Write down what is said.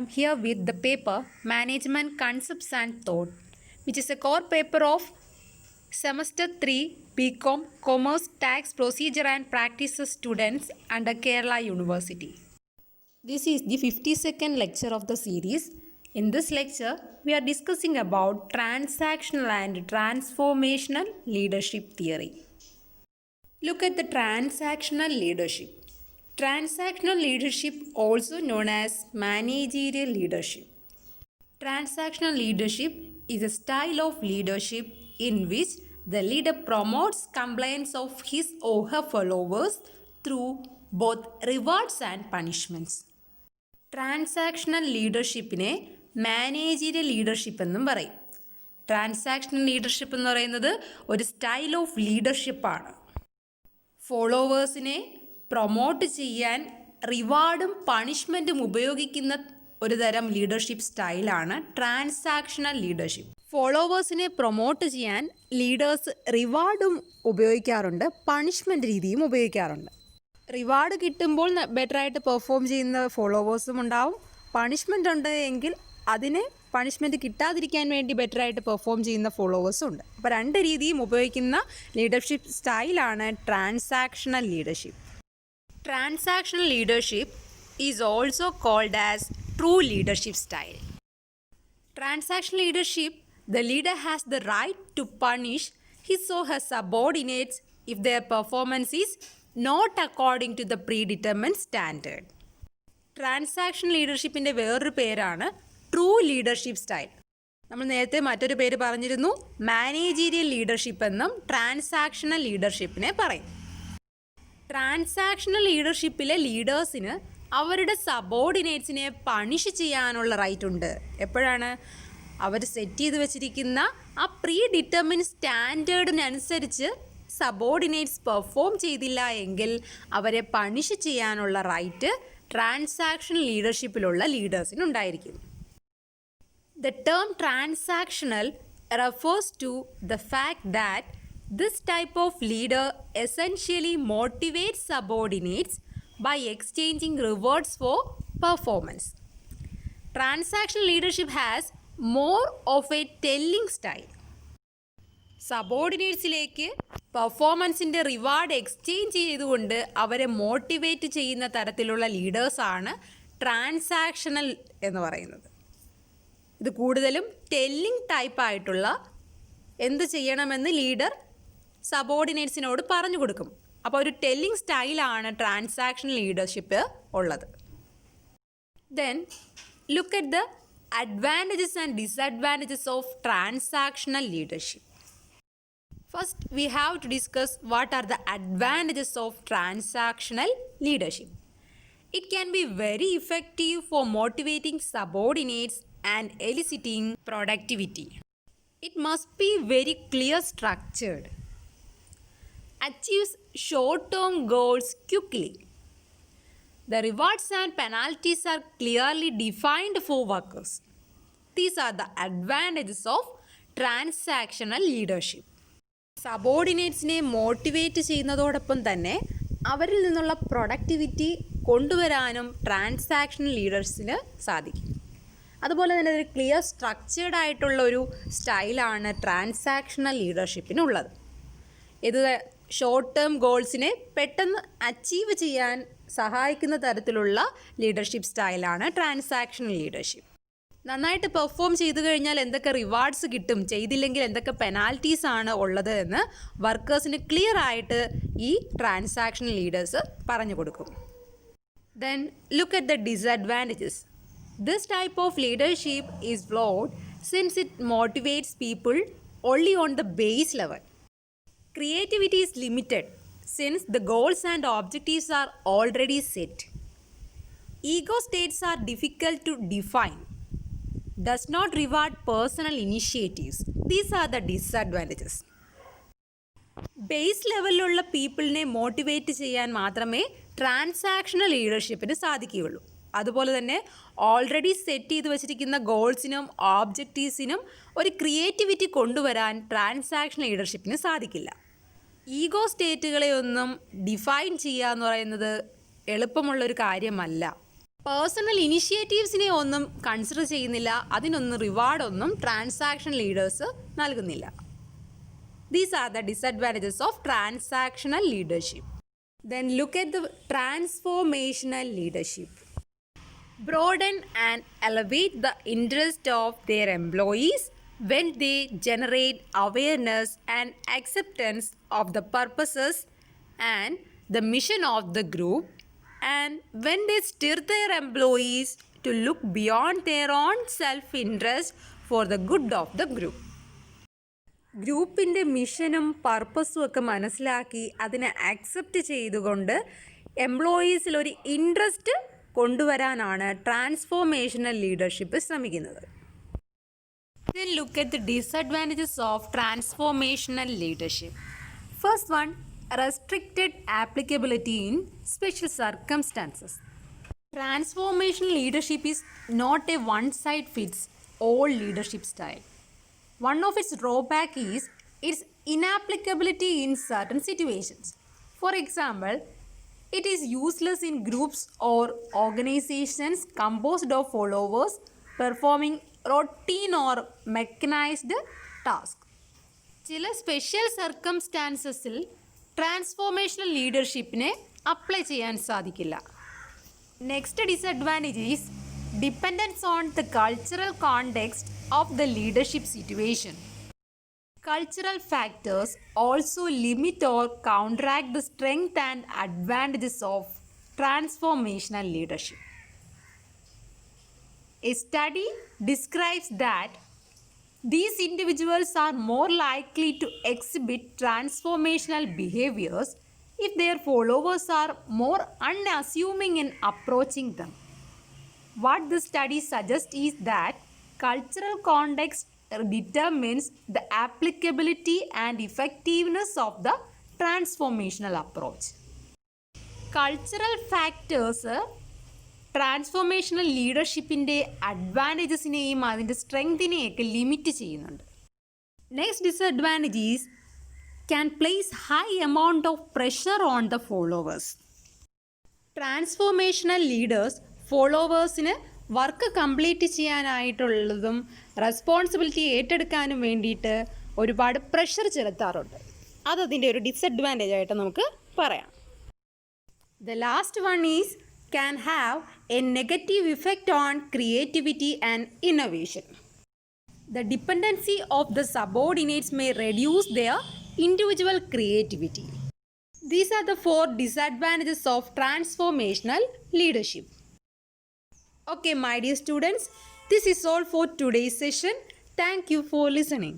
am here with the paper Management Concepts and Thought, which is a core paper of Semester 3 BCom Commerce Tax Procedure and Practices students under Kerala University. This is the 52nd lecture of the series. In this lecture, we are discussing about transactional and transformational leadership theory. Look at the transactional leadership. Transactional leadership, also known as managerial leadership. Transactional leadership is a style of leadership in which the leader promotes compliance of his or her followers through both rewards and punishments. Transactional ലീഡർഷിപ്പിനെ managerial leadership എന്നും പറയും. Transactional leadership എന്ന് പറയുന്നത് ഒരു style of ലീഡർഷിപ്പാണ്. ഫോളോവേഴ്സിനെ promote ചെയ്യാൻ റിവാർഡും പണിഷ്മെൻറ്റും ഉപയോഗിക്കുന്ന ഒരു തരം ലീഡർഷിപ്പ് സ്റ്റൈലാണ് ട്രാൻസാക്ഷണൽ ലീഡർഷിപ്പ്. ഫോളോവേഴ്സിനെ പ്രൊമോട്ട് ചെയ്യാൻ ലീഡേഴ്സ് റിവാർഡും ഉപയോഗിക്കാറുണ്ട്, പണിഷ്മെൻറ്റ് രീതിയും ഉപയോഗിക്കാറുണ്ട്. റിവാർഡ് കിട്ടുമ്പോൾ ബെറ്ററായിട്ട് പെർഫോം ചെയ്യുന്ന ഫോളോവേഴ്സും ഉണ്ടാവും. പണിഷ്മെൻ്റ് ഉണ്ട് എങ്കിൽ അതിനെ പണിഷ്മെൻറ്റ് കിട്ടാതിരിക്കാൻ വേണ്ടി ബെറ്ററായിട്ട് പെർഫോം ചെയ്യുന്ന ഫോളോവേഴ്സും ഉണ്ട്. അപ്പോൾ രണ്ട് രീതിയും ഉപയോഗിക്കുന്ന ലീഡർഷിപ്പ് സ്റ്റൈലാണ് transactional leadership. Transactional leadership is also called as true leadership style. Transactional leadership, the leader has the right to punish his or her subordinates if their performance is not according to the predetermined standard. Transactional ലീഡർഷിപ്പിൻ്റെ വേറൊരു പേരാണ് true leadership style. നമ്മൾ നേരത്തെ മറ്റൊരു പേര് പറഞ്ഞിരുന്നു, managerial leadership എന്നും transactional ലീഡർഷിപ്പിനെ പറയും. ട്രാൻസാക്ഷണൽ ലീഡർഷിപ്പിലെ ലീഡേഴ്സിന് അവരുടെ സബോർഡിനേറ്റ്സിനെ പണിഷ് ചെയ്യാനുള്ള റൈറ്റ് ഉണ്ട്. എപ്പോഴാണ്? അവർ സെറ്റ് ചെയ്ത് വെച്ചിരിക്കുന്ന ആ പ്രീ ഡിറ്റർമിൻ സ്റ്റാൻഡേർഡിനനുസരിച്ച് സബോർഡിനേറ്റ്സ് പെർഫോം ചെയ്തില്ല എങ്കിൽ അവരെ പണിഷ് ചെയ്യാനുള്ള റൈറ്റ് ട്രാൻസാക്ഷണൽ ലീഡർഷിപ്പിലുള്ള ലീഡേഴ്സിനുണ്ടായിരിക്കും. The term transactional refers to the fact that this type of leader essentially motivates subordinates by exchanging rewards for performance. Transactional leadership has more of a telling style. സബോർഡിനേറ്റ്സിലേക്ക് പെർഫോമൻസിൻ്റെ reward exchange ചെയ്തുകൊണ്ട് അവരെ motivate ചെയ്യുന്ന തരത്തിലുള്ള ലീഡേഴ്സാണ് transactional എന്ന് പറയുന്നത്. ഇത് കൂടുതലും ടെല്ലിംഗ് ടൈപ്പായിട്ടുള്ള എന്ത് ചെയ്യണമെന്ന് ലീഡർ സബോർഡിനേറ്റ്സിനോട് പറഞ്ഞു കൊടുക്കും. അപ്പോൾ ഒരു ടെല്ലിംഗ് സ്റ്റൈലാണ് ട്രാൻസാക്ഷണൽ ലീഡർഷിപ്പ് ഉള്ളത്. Then look at the advantages and disadvantages of transactional leadership. First, we have to discuss what are the advantages of transactional leadership. It can be very effective for motivating subordinates and eliciting productivity. It must be very clear structured. Achieves short-term goals quickly. The rewards and penalties are clearly defined for workers. These are the advantages of transactional leadership. സബോർഡിനേറ്റ്സിനെ motivate ചെയ്യുന്നതോടൊപ്പം തന്നെ അവരിൽ നിന്നുള്ള productivity കൊണ്ടുവരാനും transactional ലീഡേഴ്സിന് സാധിക്കും. അതുപോലെ തന്നെ ഒരു ക്ലിയർ സ്ട്രക്ചേർഡ് ആയിട്ടുള്ള ഒരു സ്റ്റൈലാണ് ട്രാൻസാക്ഷണൽ ലീഡർഷിപ്പിനുള്ളത്. ഇത് ഷോർട്ട് ടേം ഗോൾസിനെ പെട്ടെന്ന് അച്ചീവ് ചെയ്യാൻ സഹായിക്കുന്ന തരത്തിലുള്ള ലീഡർഷിപ്പ് സ്റ്റൈലാണ് ട്രാൻസാക്ഷണൽ ലീഡർഷിപ്പ്. നന്നായിട്ട് പെർഫോം ചെയ്തു കഴിഞ്ഞാൽ എന്തൊക്കെ റിവാർഡ്സ് കിട്ടും, ചെയ്തില്ലെങ്കിൽ എന്തൊക്കെ പെനാൽറ്റീസ് ആണ് ഉള്ളത് എന്ന് വർക്കേഴ്സിന് ക്ലിയർ ആയിട്ട് ഈ ട്രാൻസാക്ഷണൽ ലീഡേഴ്സ് പറഞ്ഞു കൊടുക്കും. Then look at the disadvantages. This type of leadership is flawed since it motivates people only on the base level. Creativity is limited since the goals and objectives are already set. Ego states are difficult to define. Does not reward personal initiatives. These are the disadvantages. Base ലെവലിലുള്ള പീപ്പിളിനെ motivate ചെയ്യാൻ മാത്രമേ transactional ലീഡർഷിപ്പിന് സാധിക്കുകയുള്ളൂ. അതുപോലെ തന്നെ already set ചെയ്ത് വെച്ചിരിക്കുന്ന ഗോൾസിനും ഓബ്ജക്റ്റീവ്സിനും ഒരു creativity കൊണ്ടുവരാൻ ട്രാൻസാക്ഷണൽ ലീഡർഷിപ്പിന് സാധിക്കില്ല. ഈഗോ സ്റ്റേറ്റുകളെ ഒന്നും ഡിഫൈൻ ചെയ്യുക എന്ന് പറയുന്നത് എളുപ്പമുള്ളൊരു കാര്യമല്ല. പേഴ്സണൽ ഇനിഷ്യേറ്റീവ്സിനെ ഒന്നും കൺസിഡർ ചെയ്യുന്നില്ല, അതിനൊന്നും റിവാർഡൊന്നും ട്രാൻസാക്ഷൻ ലീഡേഴ്സ് നൽകുന്നില്ല. These are the disadvantages of transactional leadership. Then look at the transformational leadership. Broaden and elevate the interest of their employees when they generate awareness and acceptance of the purposes and the mission of the group, and when they stir their employees to look beyond their own self-interest for the good of the group. ഗ്രൂപ്പിൻ്റെ മിഷനും പർപ്പസും ഒക്കെ മനസ്സിലാക്കി അതിനെ accept ചെയ്തുകൊണ്ട് എംപ്ലോയീസിൽ ഒരു interest കൊണ്ടുവരാനാണ് transformational leadership ശ്രമിക്കുന്നത്. Then look at the disadvantages of transformational leadership. First one, restricted applicability in special circumstances. Transformational leadership is not a one-size-fits-all leadership style. One of its drawbacks is its inapplicability in certain situations. For example, it is useless in groups or organizations composed of followers performing routine or mechanized tasks. ചില special സർക്കംസ്റ്റാൻസസിൽ transformational ലീഡർഷിപ്പിനെ apply ചെയ്യാൻ സാധിക്കില്ല. Next disadvantage is dependence on the cultural context of the leadership situation. Cultural factors also limit or counteract the strength and advantages of transformational leadership. A study describes that these individuals are more likely to exhibit transformational behaviors if their followers are more unassuming in approaching them. What the study suggests is that cultural context determines the applicability and effectiveness of the transformational approach. Cultural factors transformational ലീഡർഷിപ്പിൻ്റെ അഡ്വാൻറ്റേജസിനെയും അതിൻ്റെ സ്ട്രെങ്തിനെയൊക്കെ limit ചെയ്യുന്നുണ്ട്. Next disadvantage is can place high amount of pressure on the followers. Transformational leaders ഫോളോവേഴ്സിന് work complete ചെയ്യാനായിട്ടുള്ളതും responsibility ഏറ്റെടുക്കാനും വേണ്ടിയിട്ട് ഒരുപാട് പ്രഷർ ചെലുത്താറുണ്ട്. അതതിൻ്റെ ഒരു ഡിസഡ്വാൻറ്റേജ് ആയിട്ട് നമുക്ക് പറയാം. The last one is can have a negative effect on creativity and innovation. The dependency of the subordinates may reduce their individual creativity. These are the 4 disadvantages of transformational leadership. Okay, my dear students, this is all for today's session. Thank you for listening.